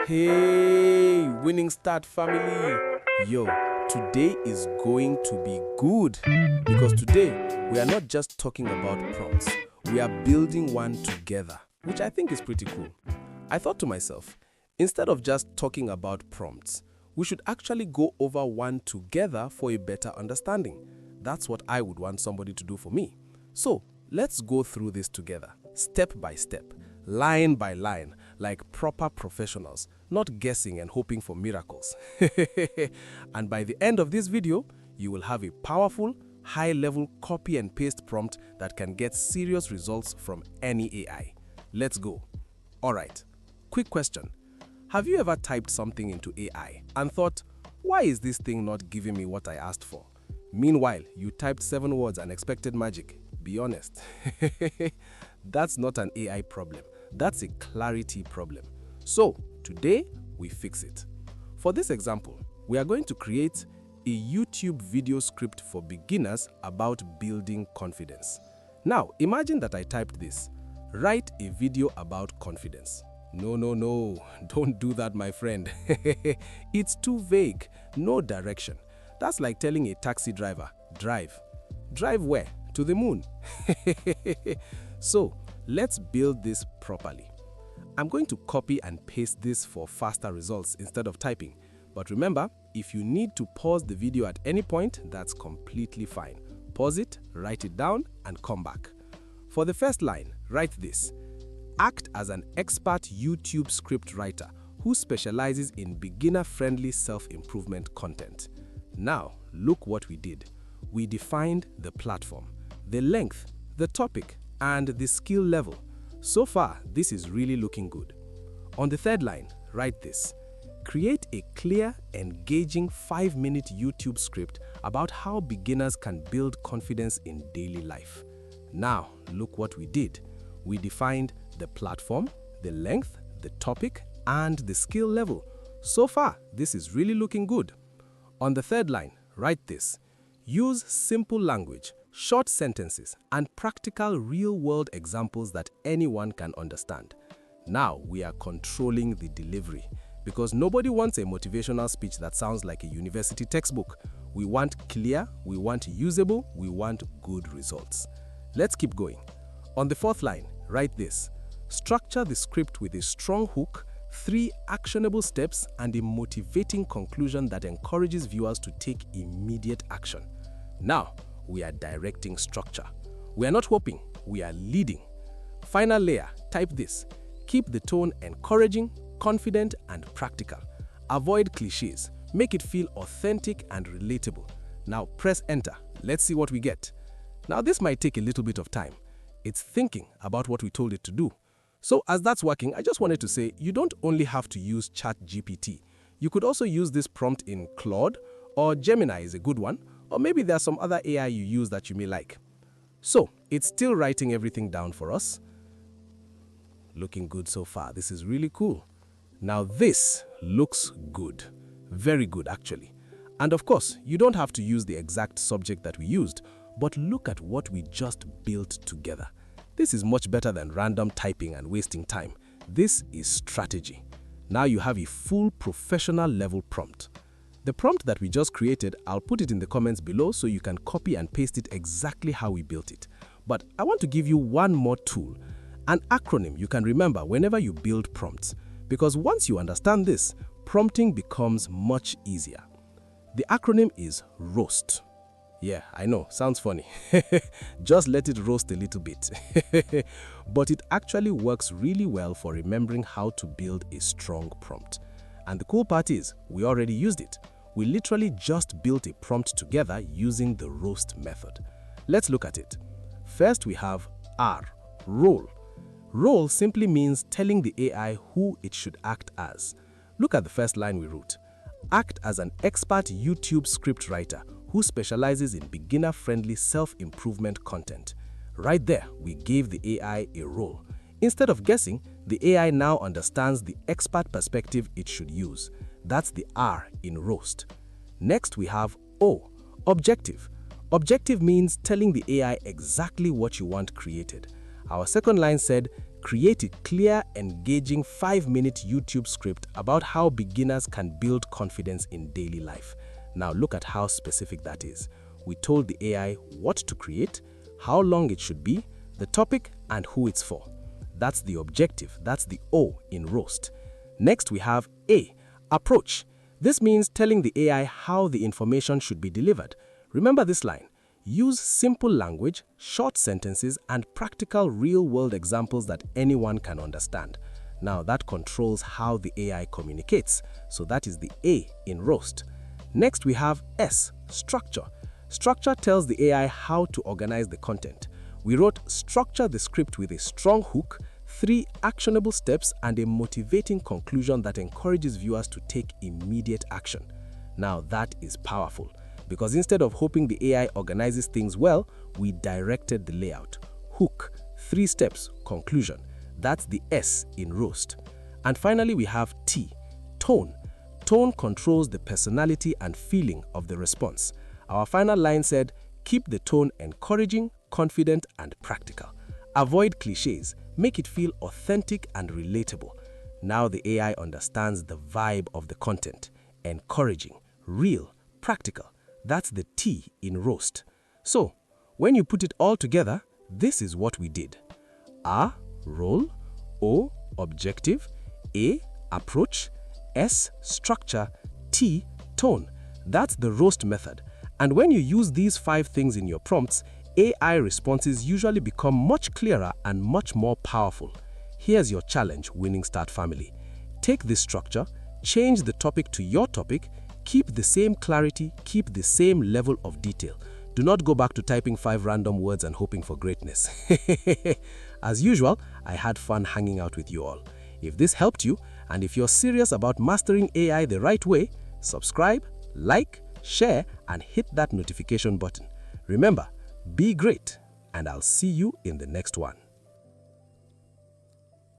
Hey, winning start family. Yo, today is going to be good because today we are not just talking about prompts. We are building one together, which I think is pretty cool. I thought to myself, instead of just talking about prompts, we should actually go over one together for a better understanding. That's what I would want somebody to do for me. So, let's go through this together, step by step, line by line, like proper professionals, not guessing and hoping for miracles. And by the end of this video, you will have a powerful, high-level copy and paste prompt that can get serious results from any AI. Let's go. Alright, quick question. Have you ever typed something into AI and thought, why is this thing not giving me what I asked for? Meanwhile, you typed 7 words and expected magic. Be honest. That's not an AI problem. That's a clarity problem. So, today, we fix it. For this example, we are going to create a YouTube video script for beginners about building confidence. Now, imagine that I typed this. Write a video about confidence. No, don't do that, my friend. It's too vague, no direction. That's like telling a taxi driver, drive. Drive where? To the moon. So, let's build this properly. I'm going to copy and paste this for faster results instead of typing. But remember, if you need to pause the video at any point, that's completely fine. Pause it, write it down, and come back. For the first line, write this. Act as an expert YouTube script writer who specializes in beginner-friendly self-improvement content. Now, look what we did. We defined the platform, the length, the topic, and the skill level. So far, this is really looking good. On the third line, write this. Create a clear, engaging 5-minute YouTube script about how beginners can build confidence in daily life. Now, look what we did. We defined the platform, the length, the topic, and the skill level. So far, this is really looking good. On the third line, write this. Use simple language, short sentences, and practical real-world examples that anyone can understand. Now we are controlling the delivery because nobody wants a motivational speech that sounds like a university textbook. We want clear, we want usable, we want good results. Let's keep going. On the fourth line, write this. Structure the script with a strong hook, 3 actionable steps, and a motivating conclusion that encourages viewers to take immediate action. Now, we are directing structure. We are not hoping, we are leading. Final layer, type this. Keep the tone encouraging, confident, and practical. Avoid cliches. Make it feel authentic and relatable. Now press enter. Let's see what we get. Now this might take a little bit of time. It's thinking about what we told it to do. So as that's working, I just wanted to say you don't only have to use ChatGPT. You could also use this prompt in Claude, or Gemini is a good one, or maybe there's some other AI you use that you may like. So, it's still writing everything down for us. Looking good so far. This is really cool. Now this looks good. Very good, actually. And of course, you don't have to use the exact subject that we used, but look at what we just built together. This is much better than random typing and wasting time. This is strategy. Now you have a full professional level prompt. The prompt that we just created, I'll put it in the comments below so you can copy and paste it exactly how we built it. But I want to give you one more tool, an acronym you can remember whenever you build prompts. Because once you understand this, prompting becomes much easier. The acronym is ROAST. Yeah, I know, sounds funny. Just let it roast a little bit. But it actually works really well for remembering how to build a strong prompt. And the cool part is, we already used it. We literally just built a prompt together using the roast method. Let's look at it. First we have R, role. Role simply means telling the AI who it should act as. Look at the first line we wrote. Act as an expert YouTube script writer who specializes in beginner-friendly self-improvement content. Right there, we gave the AI a role. Instead of guessing, the AI now understands the expert perspective it should use. That's the R in roast. Next we have O, objective. Objective means telling the AI exactly what you want created. Our second line said, Create a clear, engaging 5-minute YouTube script about how beginners can build confidence in daily life. Now look at how specific that is. We told the AI what to create, how long it should be, the topic, and who it's for. That's the objective. That's the O in roast. Next we have A, approach. This means telling the AI how the information should be delivered. Remember this line. Use simple language, short sentences, and practical real-world examples that anyone can understand. Now that controls how the AI communicates, so that is the A in roast. Next we have S, structure. Structure tells the AI how to organize the content. We wrote structure the script with a strong hook, 3 actionable steps, and a motivating conclusion that encourages viewers to take immediate action. Now that is powerful, because instead of hoping the AI organizes things well, we directed the layout. Hook, 3 steps, conclusion. That's the S in roast. And finally we have T, tone. Tone controls the personality and feeling of the response. Our final line said, keep the tone encouraging, confident, and practical. Avoid cliches, make it feel authentic and relatable. Now the AI understands the vibe of the content. Encouraging, real, practical. That's the T in roast. So, when you put it all together, this is what we did. A, role. O, objective. A, approach. S, structure. T, tone. That's the roast method. And when you use these 5 things in your prompts, AI responses usually become much clearer and much more powerful. Here's your challenge, Winning Start family. Take this structure, change the topic to your topic, keep the same clarity, keep the same level of detail. Do not go back to typing 5 random words and hoping for greatness. As usual, I had fun hanging out with you all. If this helped you, and if you're serious about mastering AI the right way, subscribe, like, share, and hit that notification button. Remember, be great, and I'll see you in the next one.